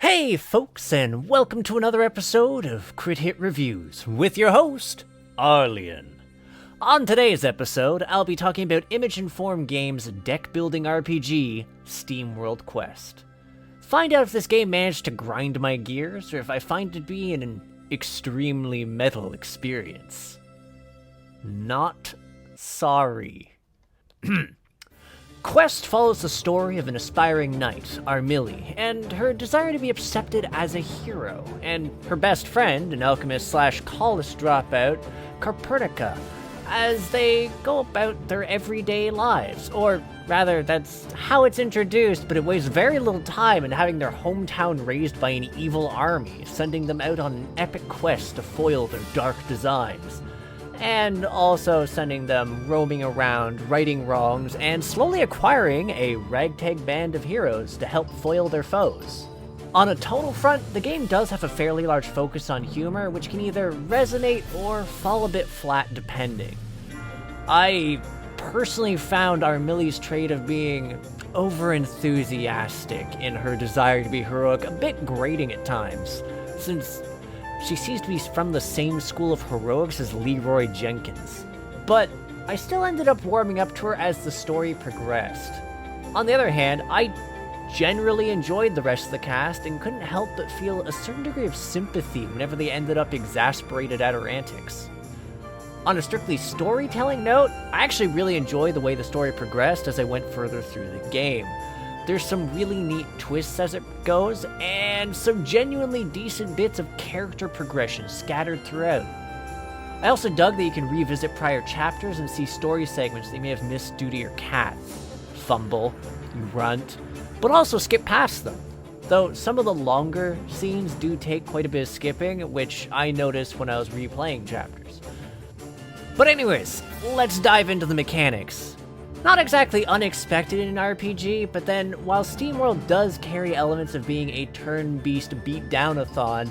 Hey folks, and welcome to another episode of Crit Hit Reviews with your host, Arlian. On today's episode, I'll be talking about Image & Form Games' deck-building RPG, SteamWorld Quest. Find out if this game managed to grind my gears, or if I find it to be an extremely metal experience. Not sorry. Quest follows the story of an aspiring knight, Armili, and her desire to be accepted as a hero, and her best friend, an alchemist/college dropout, Copernica, as they go about their everyday lives. Or rather, that's how it's introduced, but it wastes very little time in having their hometown razed by an evil army, sending them out on an epic quest to foil their dark designs. And also sending them roaming around, righting wrongs, and slowly acquiring a ragtag band of heroes to help foil their foes. On a tonal front, the game does have a fairly large focus on humor, which can either resonate or fall a bit flat depending. I personally found Armili's trait of being over-enthusiastic in her desire to be heroic a bit grating at times, since she seems to be from the same school of heroics as Leroy Jenkins. But I still ended up warming up to her as the story progressed. On the other hand, I generally enjoyed the rest of the cast and couldn't help but feel a certain degree of sympathy whenever they ended up exasperated at her antics. On a strictly storytelling note, I actually really enjoyed the way the story progressed as I went further through the game. There's some really neat twists as it goes, and some genuinely decent bits of character progression scattered throughout. I also dug that you can revisit prior chapters and see story segments that you may have missed due to your cat. Fumble, grunt, but also skip past them. Though some of the longer scenes do take quite a bit of skipping, which I noticed when I was replaying chapters. But anyways, let's dive into the mechanics. Not exactly unexpected in an RPG, but then while SteamWorld does carry elements of being a turn-based beat-down-a-thon,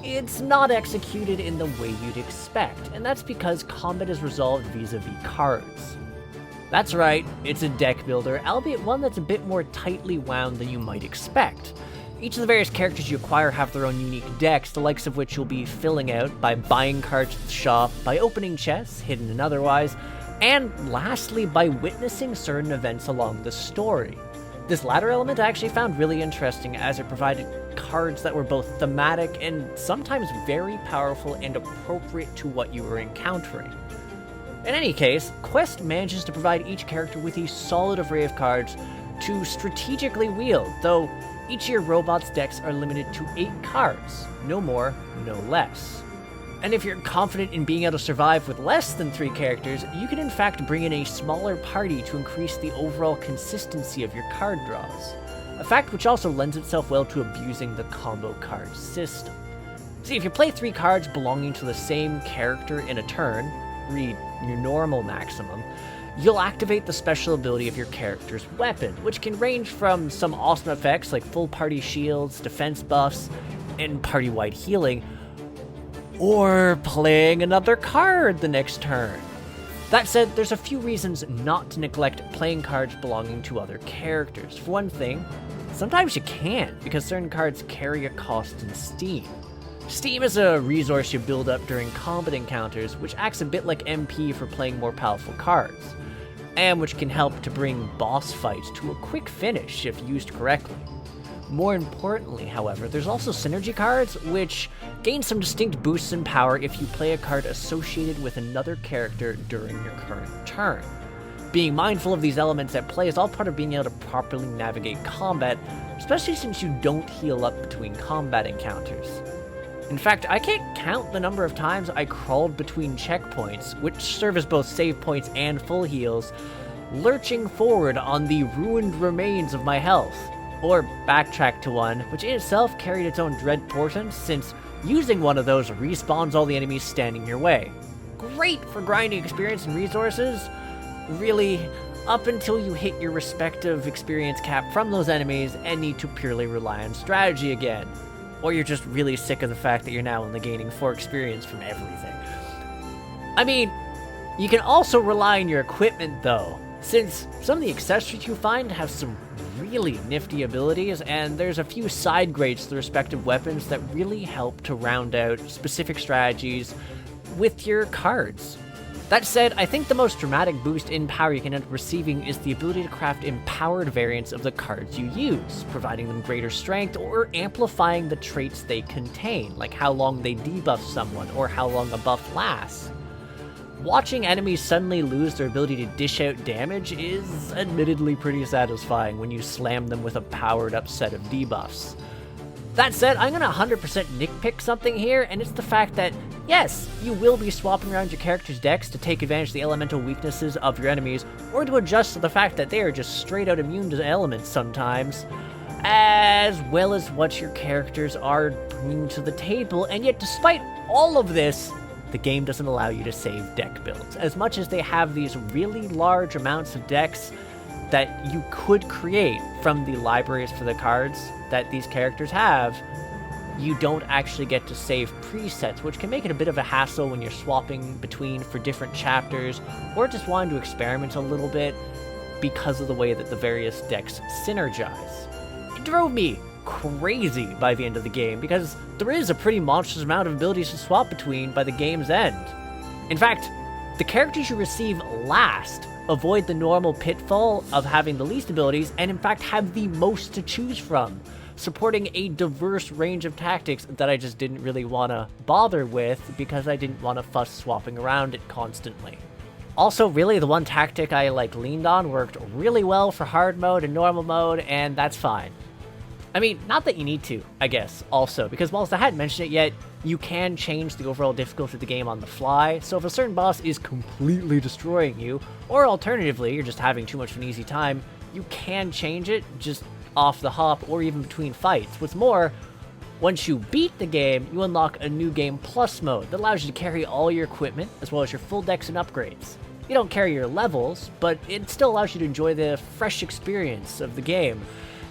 it's not executed in the way you'd expect, and that's because combat is resolved vis-a-vis cards. That's right, it's a deck builder, albeit one that's a bit more tightly wound than you might expect. Each of the various characters you acquire have their own unique decks, the likes of which you'll be filling out by buying cards at the shop, by opening chests, hidden and otherwise, and lastly, by witnessing certain events along the story. This latter element I actually found really interesting, as it provided cards that were both thematic and sometimes very powerful and appropriate to what you were encountering. In any case, Quest manages to provide each character with a solid array of cards to strategically wield, though each of your robot's decks are limited to 8 cards, no more, no less. And if you're confident in being able to survive with less than 3 characters, you can in fact bring in a smaller party to increase the overall consistency of your card draws. A fact which also lends itself well to abusing the combo card system. See, if you play 3 cards belonging to the same character in a turn, read your normal maximum, you'll activate the special ability of your character's weapon, which can range from some awesome effects like full party shields, defense buffs, and party-wide healing, or playing another card the next turn. That said, there's a few reasons not to neglect playing cards belonging to other characters. For one thing, sometimes you can't, because certain cards carry a cost in Steam. Steam is a resource you build up during combat encounters, which acts a bit like MP for playing more powerful cards, and which can help to bring boss fights to a quick finish if used correctly. More importantly, however, there's also synergy cards, which gain some distinct boosts in power if you play a card associated with another character during your current turn. Being mindful of these elements at play is all part of being able to properly navigate combat, especially since you don't heal up between combat encounters. In fact, I can't count the number of times I crawled between checkpoints, which serve as both save points and full heals, lurching forward on the ruined remains of my health. Or backtrack to one, which in itself carried its own dread portions, since using one of those respawns all the enemies standing in your way. Great for grinding experience and resources, really, up until you hit your respective experience cap from those enemies and need to purely rely on strategy again. Or you're just really sick of the fact that you're now only gaining 4 experience from everything. I mean, you can also rely on your equipment though. since some of the accessories you find have some really nifty abilities, and there's a few side grades to the respective weapons that really help to round out specific strategies with your cards. That said, I think the most dramatic boost in power you can end up receiving is the ability to craft empowered variants of the cards you use, providing them greater strength or amplifying the traits they contain, like how long they debuff someone or how long a buff lasts. Watching enemies suddenly lose their ability to dish out damage is admittedly pretty satisfying when you slam them with a powered up set of debuffs. That said, I'm gonna 100% nitpick something here, and it's the fact that, yes, you will be swapping around your character's decks to take advantage of the elemental weaknesses of your enemies, or to adjust to the fact that they are just straight out immune to elements sometimes, as well as what your characters are bringing to the table, and yet despite all of this, the game doesn't allow you to save deck builds. As much as they have these really large amounts of decks that you could create from the libraries for the cards that these characters have, you don't actually get to save presets, which can make it a bit of a hassle when you're swapping between for different chapters, or just wanting to experiment a little bit because of the way that the various decks synergize. It drove me crazy by the end of the game, because there is a pretty monstrous amount of abilities to swap between by the game's end. In fact, the characters you receive last avoid the normal pitfall of having the least abilities, and in fact have the most to choose from, supporting a diverse range of tactics that I just didn't really want to bother with because I didn't want to fuss swapping around it constantly. Also, really, the one tactic I leaned on worked really well for hard mode and normal mode, and that's fine. I mean, not that you need to, I guess, also, because whilst I hadn't mentioned it yet, you can change the overall difficulty of the game on the fly, so if a certain boss is completely destroying you, or alternatively, you're just having too much of an easy time, you can change it just off the hop or even between fights. What's more, once you beat the game, you unlock a new game plus mode that allows you to carry all your equipment, as well as your full decks and upgrades. You don't carry your levels, but it still allows you to enjoy the fresh experience of the game,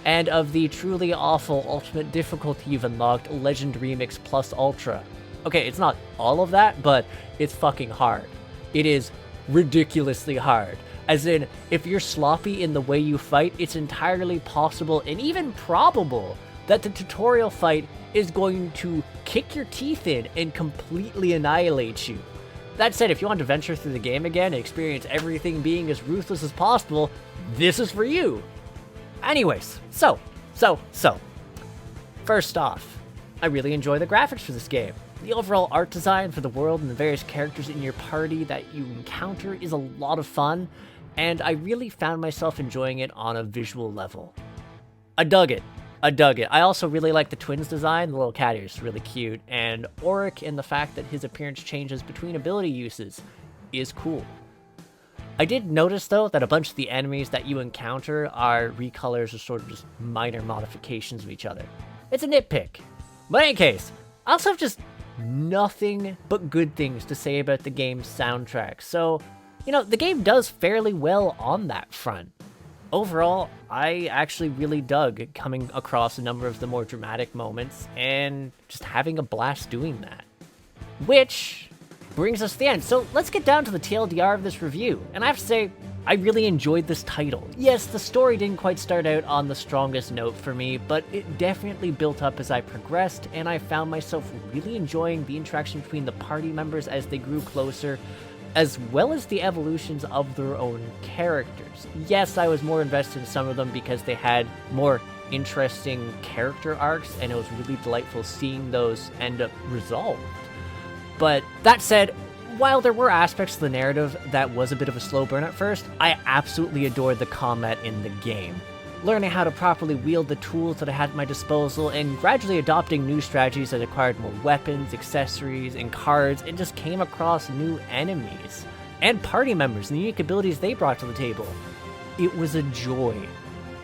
and of the truly awful ultimate difficulty you've unlocked, Legend Remix Plus Ultra. Okay, it's not all of that, but it's fucking hard. It is ridiculously hard. As in, if you're sloppy in the way you fight, it's entirely possible and even probable that the tutorial fight is going to kick your teeth in and completely annihilate you. That said, if you want to venture through the game again and experience everything being as ruthless as possible, this is for you. Anyways, so. First off, I really enjoy the graphics for this game. The overall art design for the world and the various characters in your party that you encounter is a lot of fun, and I really found myself enjoying it on a visual level. I dug it. I also really like the twins design. The little cat is really cute, and Auric and the fact that his appearance changes between ability uses is cool. I did notice, though, that a bunch of the enemies that you encounter are recolors or sort of just minor modifications of each other. It's a nitpick. But in any case, I also have just nothing but good things to say about the game's soundtrack, so, the game does fairly well on that front. Overall, I actually really dug coming across a number of the more dramatic moments and just having a blast doing that. Which brings us to the end, so let's get down to the TLDR of this review, and I have to say, I really enjoyed this title. Yes, the story didn't quite start out on the strongest note for me, but it definitely built up as I progressed, and I found myself really enjoying the interaction between the party members as they grew closer, as well as the evolutions of their own characters. Yes, I was more invested in some of them because they had more interesting character arcs, and it was really delightful seeing those end up resolved. But that said, while there were aspects of the narrative that was a bit of a slow burn at first, I absolutely adored the combat in the game. Learning how to properly wield the tools that I had at my disposal, and gradually adopting new strategies that acquired more weapons, accessories, and cards, and just came across new enemies, and party members and the unique abilities they brought to the table. It was a joy.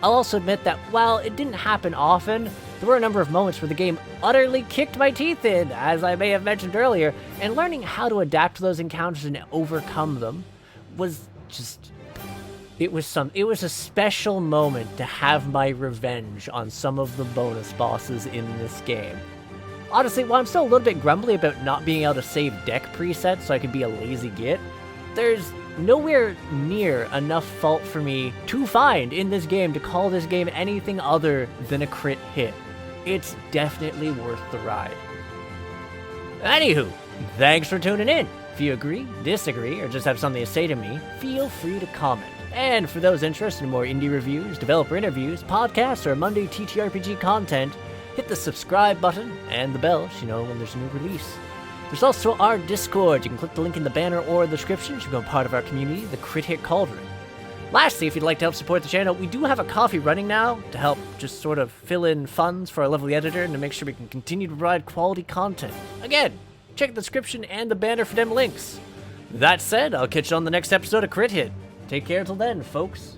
I'll also admit that while it didn't happen often, there were a number of moments where the game utterly kicked my teeth in, as I may have mentioned earlier, and learning how to adapt to those encounters and overcome them was just... It was a special moment to have my revenge on some of the bonus bosses in this game. Honestly, while I'm still a little bit grumbly about not being able to save deck presets so I could be a lazy git, There's nowhere near enough fault for me to find in this game to call this game anything other than a crit hit. It's definitely worth the ride. Anywho, thanks for tuning in. If you agree, disagree, or just have something to say to me, feel free to comment. And for those interested in more indie reviews, developer interviews, podcasts, or Monday TTRPG content, hit the subscribe button and the bell so you know when there's a new release. There's also our Discord. You can click the link in the banner or the description to become part of our community, the Crit Hit Cauldron. Lastly, if you'd like to help support the channel, we do have a Ko-fi running now to help just sort of fill in funds for our lovely editor and to make sure we can continue to provide quality content. Again, check the description and the banner for them links. That said, I'll catch you on the next episode of Crit Hit. Take care till then, folks.